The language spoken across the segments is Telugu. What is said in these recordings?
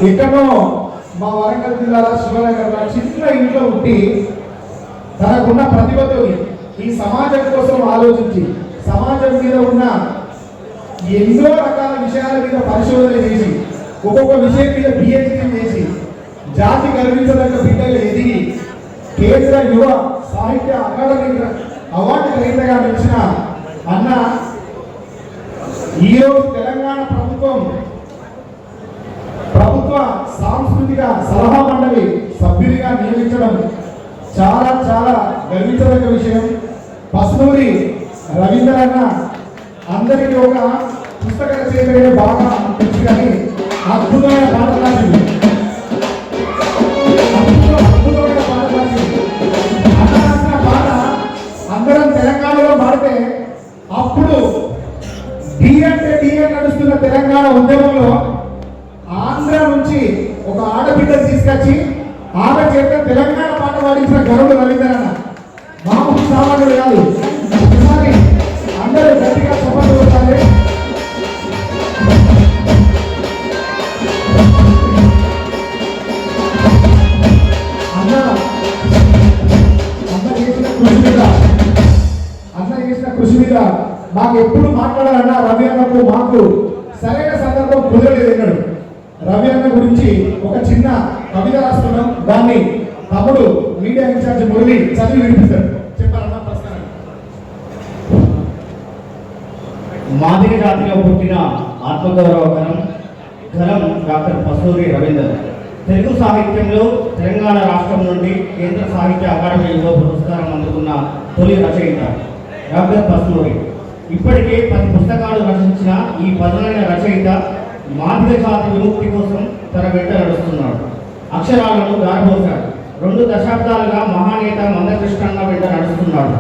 ఎక్కడో మా వరంగల్ జిల్లాలో శివనగర్లో చిన్న ఇంట్లో ఉండి తనకున్న ప్రతిభతో ఈ సమాజం కోసం ఆలోచించి సమాజం మీద ఉన్న ఎన్నో రకాల విషయాల మీద పరిశోధన చేసి ఒక్కొక్క విషయం మీద పిహెచ్డీ చేసి జాతి గర్వించదగ్గ బిడ్డలు ఎదిగి కేంద్ర యువ సాహిత్య అకాడమీ అవార్డు గ్రహీతగా నిలిచిన అన్న ఈరోజు తెలంగాణ ప్రభుత్వ సాంస్కృతిక సలహా మండలి సభ్యుడిగా నియమించడం చాలా చాలా గర్వించదగ్గ విషయం. పసునూరి రవీంద్ర అన్న అందరికీ ఒక పుస్తక రచయితగా బాగా అనిపించి కానీ అద్భుతమైన పాట రాసింది. అద్భుతమైన పాట రాసింది. అన్న రాసిన పాట అందరం తెలంగాణలో పాడితే అప్పుడు డిఎన్ నడుస్తున్న తెలంగాణ ఉద్యమంలో ఆంధ్ర నుంచి ఒక ఆడబిడ్డను తీసుకొచ్చి ఆమె చేత తెలంగాణ పాట పాడించిన గరుడు రవీంద్ర అన్న మామూలు సామాన్యుడు కాదు. ఒకసారి అందరూ గట్టిగా సపోర్ట్ కొట్టాలి. అన్న చేసిన కృషి మీద మాకు ఎప్పుడు మాట్లాడాలన్నా రవి అన్నకు మాకు సరైన సందర్భం కుదరలేదు అన్నాడు. రవి అన్న గురించి ఒక చిన్న కవిత రాస్తున్నాం, దాన్ని తమ్ముడు మీడియా ఇన్ఛార్జ్ మురళి చదివి వినిపిస్తాడు. చెప్పాలన్నా ప్రశ్న. మాదిగ జాతిలో పుట్టిన ఆత్మగౌరవకరం ఘనం డాక్టర్ పసునూరి రవీంద్ర తెలుగు సాహిత్యంలో తెలంగాణ రాష్ట్రం నుండి కేంద్ర సాహిత్య అకాడమీలో పురస్కారం అందుకున్న తొలి రచయిత డాక్టర్ పసునూరి. ఇప్పటికే 10 పుస్తకాలు రచించిన ఈ పదునైన రచయిత మాదిగ జాతి విముక్తి కోసం తన వెంట నడుస్తున్నాడు. అక్షరాలను దారిపోశాడు. 2 దశాబ్దాలుగా మహానేత మందకృష్ణన్న వెంట నడుస్తున్నాడు.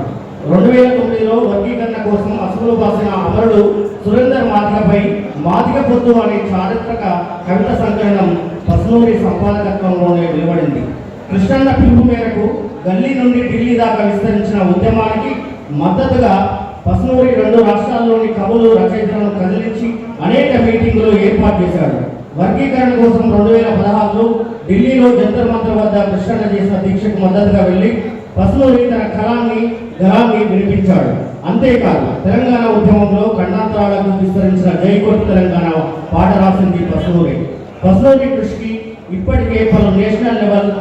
2009లో వర్గీకరణ కోసం అసువులు బాసిన అమరుడు సురేందర్ మాదిగపై మాదిగ పొద్దు అనే చారిత్రక కవిత సంకలనం పసునూరి సంపాదకత్వంలోనే వెలువడింది. కృష్ణన్న పిలుపు మేరకు గల్లీ నుండి ఢిల్లీ దాకా విస్తరించిన ఉద్యమానికి మద్దతుగా పసునూరి 2 రాష్ట్రాల్లోని కవులు రచయితలను కదిలించి అనేక మీటింగులు ఏర్పాటు చేశాడు. వర్గీకరణ కోసం 2016లో ఢిల్లీలో జంతర్ మంతర్ వద్ద కృష్ణన్న చేసిన దీక్షకు మద్దతుగా వెళ్లి పసునూరి తన గళాన్ని వినిపించాడు. అంతేకాదు తెలంగాణ ఉద్యమంలో ఖండాంతరాలకు విస్తరించిన జైకోటి తెలంగాణ పాట రాసింది పసునూరి. పసునూరి కృషికి ఇప్పటికే పలు నేషనల్ లెవెల్,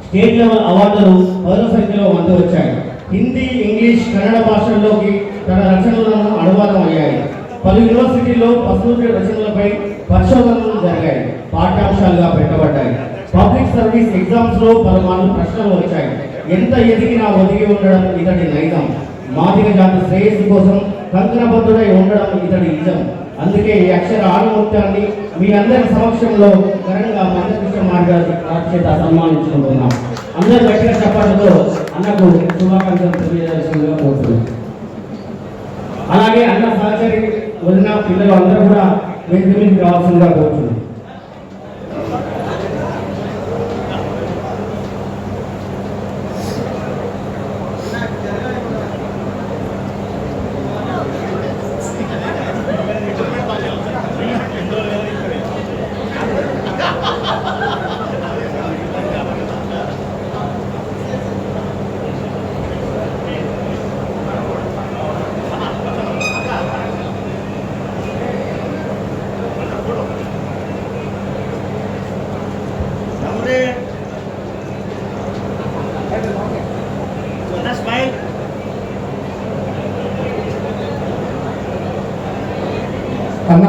స్టేట్ లెవెల్ అవార్డులు పదుల సంఖ్యలో వచ్చాయి. హిందీ, ఇంగ్లీష్, కన్నడ భాషల్లోకి తన రచనలను అనువాదం అయ్యాయి. పలు యూనివర్సిటీల్లో పసునూరి రచనలపై పరిశోధనలు జరిగాయి, పాఠ్యాంశాలుగా పెట్టబడ్డాయి. పబ్లిక్ సర్వీస్ ఎగ్జామ్స్ లో పలుమార్లు ప్రశ్నలు వచ్చాయి. ఎంత ఎదిగినా ఒదిగి ఉండడం ఇతడి నైజం. మాదిగ జాతి శ్రేయస్సు కోసం కంకణబద్ధుడై ఉండడం ఇతడి నిజం. అందుకే ఈ అక్షర ఆణిముత్యాన్ని మీ అందరి సమక్షంలో ఘనంగా మందకృష్ణ మార్గారి చేత సన్మానించుకుంటున్నాం. అందరూ గట్టిగా చెప్పడంతో అన్నకు శుభాకాంక్షలు తెలియజేయాల్సిందిగా కోరుతున్నాం. అలాగే అన్న సహచరి వదిన పిల్లలు అందరూ కూడా వేదిక మీదకి రావాల్సిందిగా కోరుతున్నాం. అన్న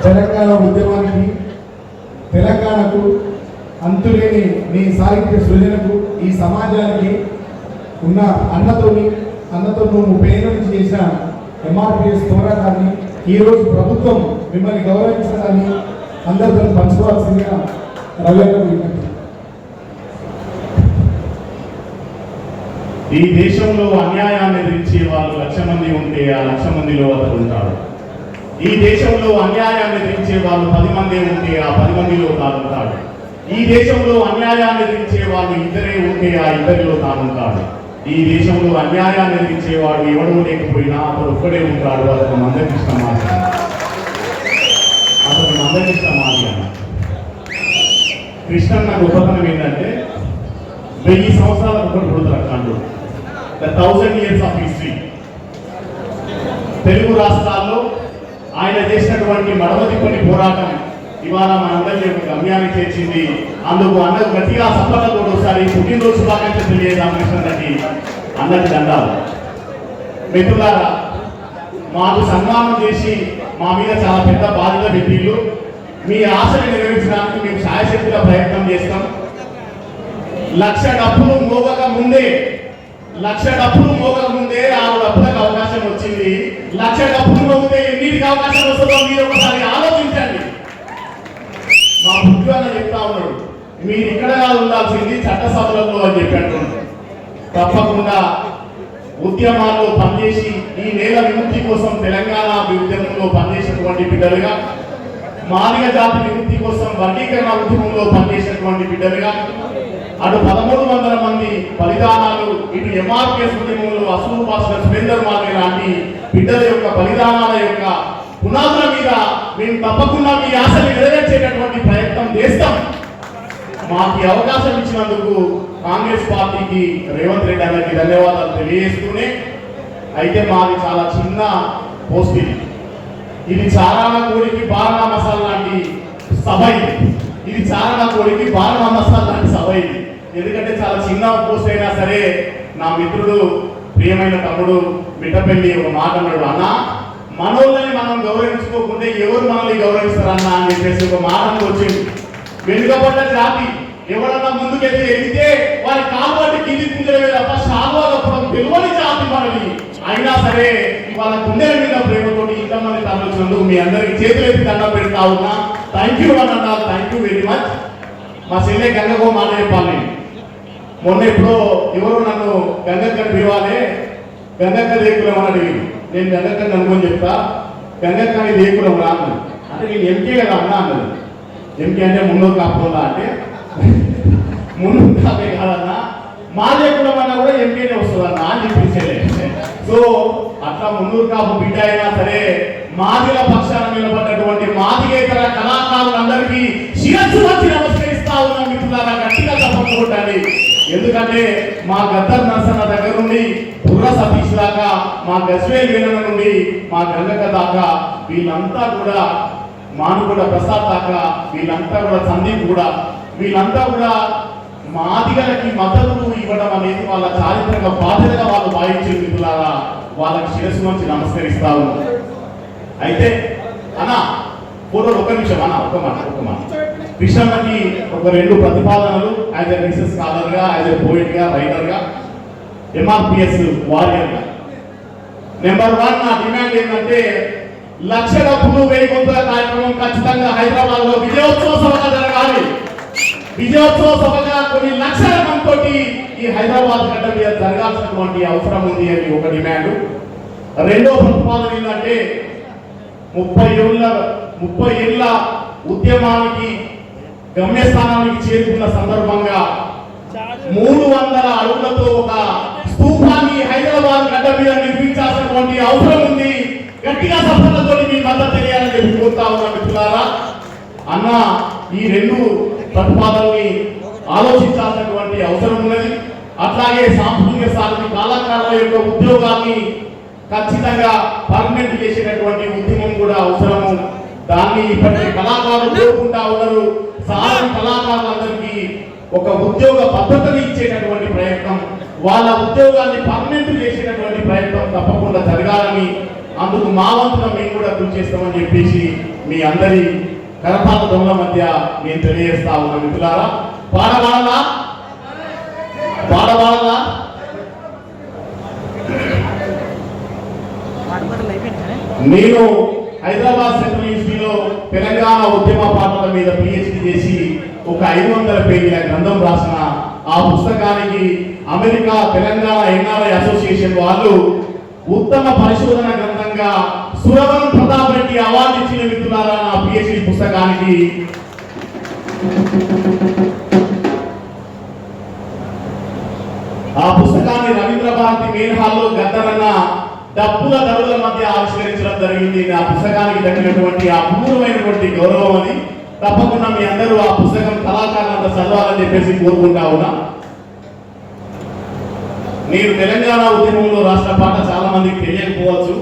తెలంగాణ ఉద్యమానికి, తెలంగాణకు, అంతులేని నీ సాహిత్య సృజనకు, ఈ సమాజానికి ఉన్న అన్నతో నువ్వు 30 ఏళ్ళ నుంచి చేసిన ఎంఆర్పిఎస్ పోరాటాన్ని ఈరోజు ప్రభుత్వం మిమ్మల్ని గౌరవించడాన్ని అందరితో పంచుకోవాల్సిందిగా రవి అన్న. ఈ దేశంలో అన్యాయాన్ని ఎదిరించే వాళ్ళు 1,00,000 మంది ఉంటే ఆ 1,00,000 మందిలో అతడు ఉంటాడు. ఈ దేశంలో అన్యాయాన్ని ఎదిరించే వాళ్ళు 10 మంది ఉంటే ఆ 10 మందిలో తాను ఉంటాడు. ఈ దేశంలో అన్యాయాన్ని ఎదిరించే వాళ్ళు 2 ఉంటే ఆ 2లో తాను ఉంటాడు. ఈ దేశంలో అన్యాయాన్ని ఎదిరించేవాడు ఎవడూ లేకపోయినా అతడు ఒక్కడే ఉంటాడు. అతను మందకృష్ణ మాత్రమే. మొదటి సమాధి అన్న. కృష్ణన్న గొప్పతనం ఏంటంటే 1000 సంవత్సరాలకు ఒకటి పుడతారు. The 1000 years of history. Telugu రాష్ట్రాల్లో ఆయన చేసినటువంటి మడవదిప్పని పోరాటం ఇవాళ మనందరినీ ఒక గమ్యాన్ని చేర్చింది. అందుకు అన్నకు గట్టిగా సఫలతో ఒకసారి పుట్టినరోజు శుభాకాంక్షలు తెలియజేద్దాం కృష్ణన్నకి, అన్నకి దండాలు. మిత్రులారా, మాకు సన్మానం చేసి మా మీద చాలా పెద్ద బాధ్యత పెట్టిళ్ళు. మీ ఆశని నెరవేర్చడానికి మేము శాయశక్తిగా ప్రయత్నం చేస్తాం. 1,00,000 డబ్బులు మోగక ముందే 6 డబ్బులకు అవకాశం వచ్చింది. 1,00,000 డబ్బులు మోగితే ఎన్నిటికి అవకాశం వస్తుందో మీరు ఒకసారి ఆలోచించండి. మా బుద్ధి అన్న చెప్తా ఉన్నాడు, మీరు ఇక్కడ కాదు ఉండాల్సింది చట్టసభలలో అని చెప్పాడు. తప్పకుండా ఉద్యమాల్లో పనిచేసి ఈ నేల విముక్తి కోసం తెలంగాణ ఉద్యమంలో పనిచేసినటువంటి బిడ్డలుగా, మాదిగ జాతి విముక్తి కోసం వర్గీకరణ ఉద్యమంలో పనిచేసినటువంటి బిడ్డలుగా, అటు 1300 మంది బలిదానాలు, ఇటు ఎంఆర్పిఎస్ ఉద్యమంలో అసూలు పాసిన సురేందర్ మాదిగ లాంటి బిడ్డల యొక్క బలిదానాల యొక్క పునాదుల మీద మేము తప్పకుండా మీ ఆశని నెరవేర్చేటటువంటి ప్రయత్నం చేస్తాం. మాకు ఈ అవకాశం ఇచ్చినందుకు కాంగ్రెస్ పార్టీకి, రేవంత్ రెడ్డి గారికి ధన్యవాదాలు తెలియజేస్తూనే, అయితే మాది చాలా చిన్న పోస్ట్ ఇది చారాణ కోడికి బారణ మసాలా లాంటి సభ ఇది చారణ కోడికి బారణ మసాలా లాంటి సభ ఇది. ఎందుకంటే చాలా చిన్న పోస్ట్ అయినా సరే నా మిత్రుడు ప్రియమైన తమ్ముడు మిట్టపల్లి ఒక మాట అన్నాడు, అన్న మనోళ్ళని మనం గౌరవించుకోకుంటే ఎవరు మనల్ని గౌరవిస్తారన్నా అని చెప్పేసి ఒక మాట వచ్చింది. వెనుకబడ్డ జాతి ఎవరన్నా ముందుకెళ్ళి ఎదిగితే వారి కాలువటి కింది కుందరమే తప్ప శాల్వాలప్పుడు తెలియని జాతి మనది. అయినా సరే వాళ్ళ గుండెల మీద ప్రేమతోటి ఇంతమంది తరలించినందుకు మీ అందరికి చేతులెత్తి దండం పెడతా ఉన్నా. థ్యాంక్ యూ అన్న, థ్యాంక్ యూ వెరీ మచ్. మా చెల్లె గంగకో మాట చెప్పాలి. మొన్న ఎప్పుడో ఎవరు నన్ను గంగక్కని పిలవాలి, గంగక్క దేకులం అని అడిగింది. నేను గంగక్కని అనుకొని చెప్తా, గంగక్కని దేకులం రాను అంటే నేను ఎంకే కదా అన్నా అన్నది. ఎంకే అంటే మున్నూరు కాపులా అంటే మున్నూరు కాపే కాదన్నా, మా దేకులం అన్నా కూడా ఎంకేనే వస్తుందన్నా అని చెప్పించలే. సో అట్లా మున్నూరు కాపు బిడ్డ అయినా సరే మాదిగ పక్షాన నిలబడ్డటువంటి మాదిగేతర కళాకారులందరికీ శిరస్సు వచ్చి నమస్కరిస్తా ఉన్నాం. మిత్రులారా, గట్టిగా తప్పకుండా కొట్టాలి. ఎందుకంటే మా గద్దర్ నరసన్న దగ్గర నుండి బుర్ర సతీష్ దాకా, మా గజ్వేల్ వీరన్న నుండి మా గంగక్క దాకా, వీళ్ళంతా కూడా మానుగూడ ప్రసాద్ దాకా, వీళ్ళంతా కూడా సందీప్ కూడా, వీళ్ళంతా కూడా మాదిగలకి మద్దతు ఇవ్వడం అనేది వాళ్ళ చారిత్రక బాధ్యతగా వాళ్ళు భావించే మిత్రులారా, వాళ్ళకి శిరస్సు నుంచి నమస్కరిస్తా ఉన్నాం. అయితే అన్న ఫోటో ఒక్క నిమిషం అన్న, ఒక మాట కృష్ణన్నకి ఒక 2 ప్రతిపాదనలు యాజ్ ఎ రీసెర్చ్ స్కాలర్ గా, యాజ్ ఎ పోయిట్ గా, రైటర్ గా, ఎంఆర్పిఎస్ వారియర్ గా. నెంబర్ 1 నా డిమాండ్ ఏంటంటే 1,00,000 డబ్బులు 1000 గొంతుల కార్యక్రమం ఖచ్చితంగా హైదరాబాద్ లో విజయోత్సవ సభగా జరగాలి. విజయోత్సవ సభగా కొన్ని లక్షల మందితోటి ఈ హైదరాబాద్ గడ్డ మీద జరగాల్సినటువంటి అవసరం ఉంది అని ఒక డిమాండ్. రెండో ప్రతిపాదన ఏంటంటే 30 ఏళ్ల ఉద్యమానికి గమ్యస్థానానికి చేరుకున్న సందర్భంగా 300 అడుగులతో ఒక స్తూపాన్ని హైదరాబాద్ గడ్డ మీద నిర్మించాల్సినటువంటి అవసరం ఉంది. గట్టిగా సఫలతో మీ మద్దతు తెలియాలని చెప్పి కోరుతా ఉన్నా మిత్రులారా. అన్న ఈ 2 ప్రతిపాదనల్ని ఆలోచించాల్సినటువంటి అవసరం ఉన్నది. అట్లాగే సాంస్కృతిక సాధన కళాకారుల యొక్క ఉద్యోగాన్ని ఖచ్చితంగా పర్మనెంట్ చేసేటటువంటి ఉద్యమం కూడా అవసరము. దాన్ని ఇప్పటికీ కళాకారులు కోరుకుంటా ఉన్నారు. సాధారణ కళాకారులందరికీ ఒక ఉద్యోగ భద్రతని ఇచ్చేటటువంటి ప్రయత్నం, వాళ్ళ ఉద్యోగాన్ని పర్మనెంట్ చేసేటటువంటి ప్రయత్నం తప్పకుండా జరగాలని, అందుకు మా వంతున మేము కూడా కృషి చేస్తామని చెప్పేసి మీ అందరి కరతాళ దొంగల మధ్య నేను తెలియజేస్తా ఉన్నా మిత్రులారా. పాడవాడలా నేను హైదరాబాద్ సెంట్రల్ యూనివర్సిటీలో తెలంగాణ ఉద్యమ పాటల మీద పిహెచ్డి చేసి ఒక 500 పేజీల గ్రంథం రాసిన ఆ పుస్తకానికి అమెరికా తెలంగాణ ఎన్ఆర్ఐ అసోసియేషన్ వాళ్ళు ఉత్తమ పరిశోధన గ్రంథంగా సురవరం ప్రతాప్ రెడ్డి అవార్డు ఇచ్చిన మిత్రులారా నా పిహెచ్డి పుస్తకానికి. ఆ పుస్తకాన్ని రవీంద్ర భారతి మెయిన్ హాల్లో గద్దరన్న డబ్బుల ధరల మధ్య ఆవిష్కరించడం జరిగింది. ఆ పుస్తకానికి దక్కినటువంటి అపూర్వమైనటువంటి గౌరవం అది. తప్పకుండా మీ అందరూ ఆ పుస్తకం కళాకారులంతా చదవాలని చెప్పేసి కోరుకుంటా ఉన్నా. నేను తెలంగాణ ఉద్యమంలో రాసిన పాట చాలా మందికి తెలియకపోవచ్చు.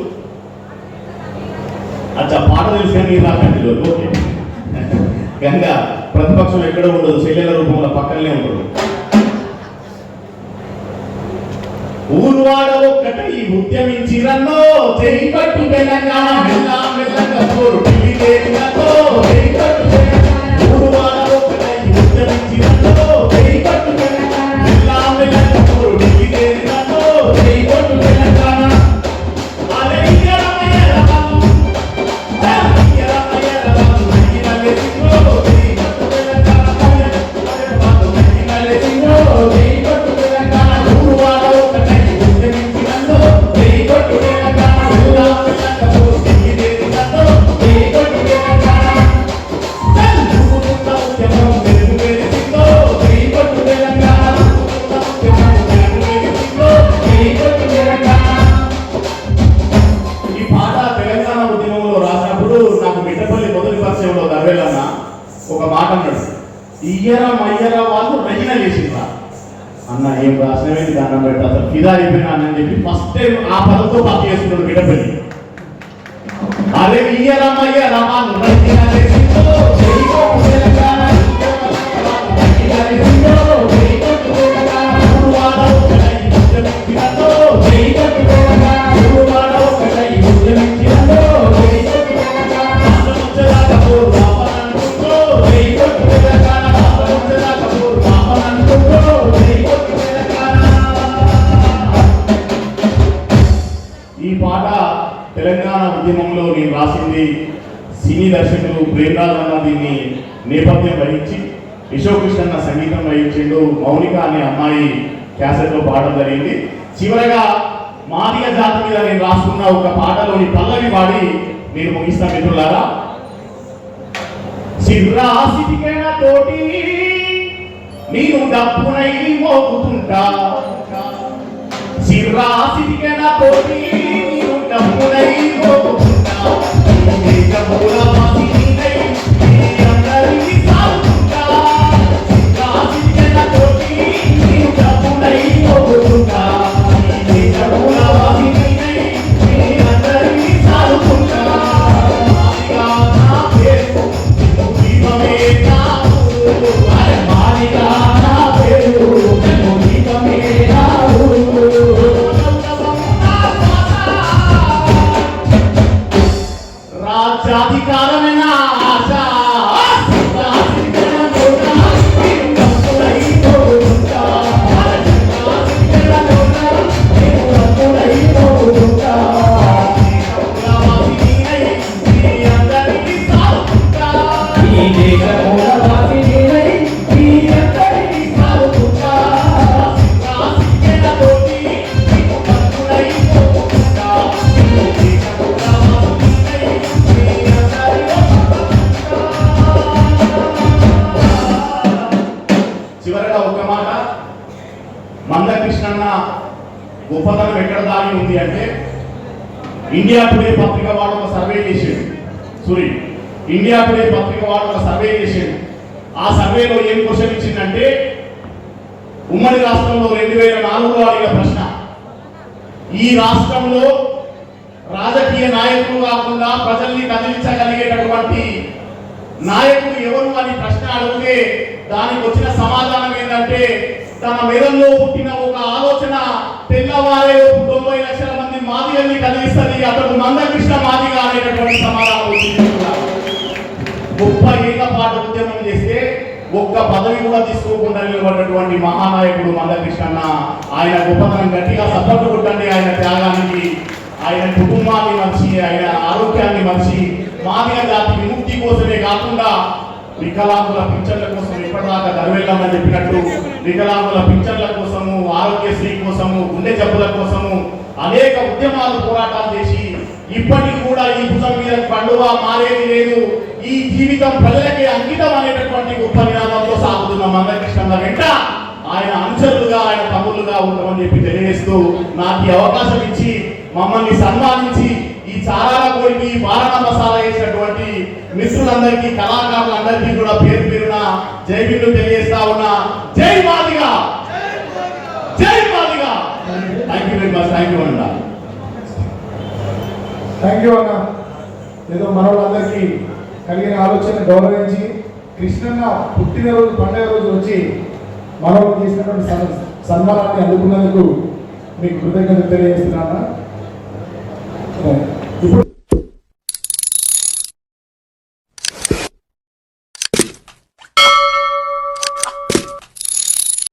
అచ్చా, పాట తెలిసి మీరు రాకండి. ఓకే, గంగా ప్రతిపక్షం ఎక్కడ ఉండదు, చెల్లెల రూపంలో పక్కనే ఉండదు. ఊరువాడ ఒక్కటై ఉద్యమించిరన్నో, చేయి పట్టు తెలంగాణ మెల్లా మెల్లగా పోరు పిలిచేరినో, చేయి పట్టు తెలంగాణ. ఊరువాడ ఒక్కటై ఉద్యమించిరన్నో, చేయి పట్టు తెలంగాణ మెల్లా మెల్లగా పోరు పిలిచేరినో, చేయి పట్టు తెలంగాణ. అరే ఇయ్యరమయ్య రమను, ఇయ్యరమయ్య రమను, ఇయ్యరలేసిందో, చేయి పట్టు తెలంగాణ. అరే బాదు ఇయ్యరలేసిందో, చేయి పట్టు తెలంగాణ. ఊరువాడ ఒక్కటై ఒక మాట అన్నాడు, ఇయ్యరా మయ్యరా వాళ్ళు రచన చేసిందా అన్న. ఏం రాసినవేది దానం పెట్ట అసలు ఫిదా అయిపోయినా అని చెప్పి ఫస్ట్ టైం ఆ పదంతో పార్టీ చేస్తున్నాడు బిడ్డపల్లి. అదే ఇయ్యరా మయ్యరా వాళ్ళు రచన చేసిందో, తెలంగాణ తెలంగాణ ఉద్యమంలో నేను రాసింది. సినీ దర్శకులు ప్రేమరాజ్ అన్న దీన్ని నేపథ్యం వహించి, యశోకృష్ణ సంగీతం వహించిండు, మౌనిక అనే అమ్మాయి క్యాసెట్లో పాడడం జరిగింది. చివరగా మాదిగ జాతి మీద నేను రాసుకున్న ఒక పాటలోని పల్లవి పాడి నేను ముగిస్తాను మిత్రులారా. సిర్రాసిటికెన తోటి నేను డప్పునై మోగుతుంటా, సిర్రాసిటికెన తోటి డప్పునై మోగుతుంటా, మూలవాసి నీనై నీ అందరికీ సాగుతుంటా. సిర్రాసిటికెన తోటి నేను డప్పునై మోగుతుంటా, మూలవాసి నీనై నీ అందరికీ సాగుతుంటా. మాదిగా నా పేరు దీపమే నా ఊరు, మాదిగా నా పేరు దీపమే నా ఊరు. రాజ్యాధికారమైన ఆశ మందకృష్ణన్న గొప్పతనం ఎక్కడ దాగి ఉంది అంటే, ఇండియా టుడే పత్రిక వాడు ఒక సర్వే చేసాడు. ఇండియా టుడే పత్రిక వాడు ఒక సర్వే చేసాడు. ఆ సర్వేలో ఏం క్వశ్చన్ ఇచ్చిందంటే, ఉమ్మడి రాష్ట్రంలో 2004లో అడిగిన ప్రశ్న, ఈ రాష్ట్రంలో రాజకీయ నాయకులు కాకుండా ప్రజల్ని కదిలించగలిగేటటువంటి నాయకుడు ఎవరు అని ప్రశ్న అడిగితే దానికి వచ్చిన సమాధానం ఏంటంటే, తన మెదడులో పుట్టిన ఒక ఆలోచన తెల్లవారే 90 లక్షల మంది మాదిగల్ని కదిలిస్తుంది, అతడు మందకృష్ణ మాదిగ అనేటటువంటి సమాధానం వచ్చింది. 30 ఏళ్ల పాటు ఉద్యమం చేస్తే ఒక్క పదవి కూడా తీసుకోకుండా నిలబడినటువంటి మహానాయకుడు మందకృష్ణ. ఆయన గొప్పతనం గట్టిగా సపోర్ట్ కొట్టండి. ఆయన త్యాగానికి, ఆయన కుటుంబాన్ని మర్చి, ఆయన ఆరోగ్యాన్ని మర్చి మాదిగ జాతి విముక్తి కోసమే కాకుండా వికలాంగుల పింఛన్ల కోసం ఇప్పటిదాకా దర్వెళ్ళమని చెప్పినట్టు వికలాంగుల పింఛన్ల కోసము, ఆరోగ్యశ్రీ కోసము, గుండె జబ్బుల కోసము అనేక ఉద్యమాలు పోరాటాలు చేసి ఇప్పటికి కూడా ఈ భుజం మీద పండుగ మారేది లేదు, ఈ జీవితం ప్రజలకే అంకితం అనేటటువంటి గొప్ప నినాదంతో సాగుతున్న మందకృష్ణ వెంట ఆయన అనుచరులుగా, ఆయన తమ్ముళ్ళుగా ఉంటామని చెప్పి తెలియజేస్తూ నాకు ఈ అవకాశం ఇచ్చి మమ్మల్ని సన్మానించి ఈ చారాల కోడికి బారణ మసాలా వేసినటువంటి మిత్రులందరికీ కళాకారులందరికీ కూడా పేరు పేరున జై బిల్లు తెలియజేస్తా ఉన్నా. జై మాదిగా, జై Madiga. Thank you very much. Thank you అన్న. థ్యాంక్ యూ అన్న. ఏదో మనోళ్ళందరికీ కలిగిన ఆలోచన గౌరవించి కృష్ణన్న పుట్టినరోజు పండుగ రోజు వచ్చి మనోళ్ళు చేసినటువంటి సన్మానాన్ని అందుకున్నందుకు మీకు కృతజ్ఞతలు తెలియజేస్తున్నాను. ఇప్పుడు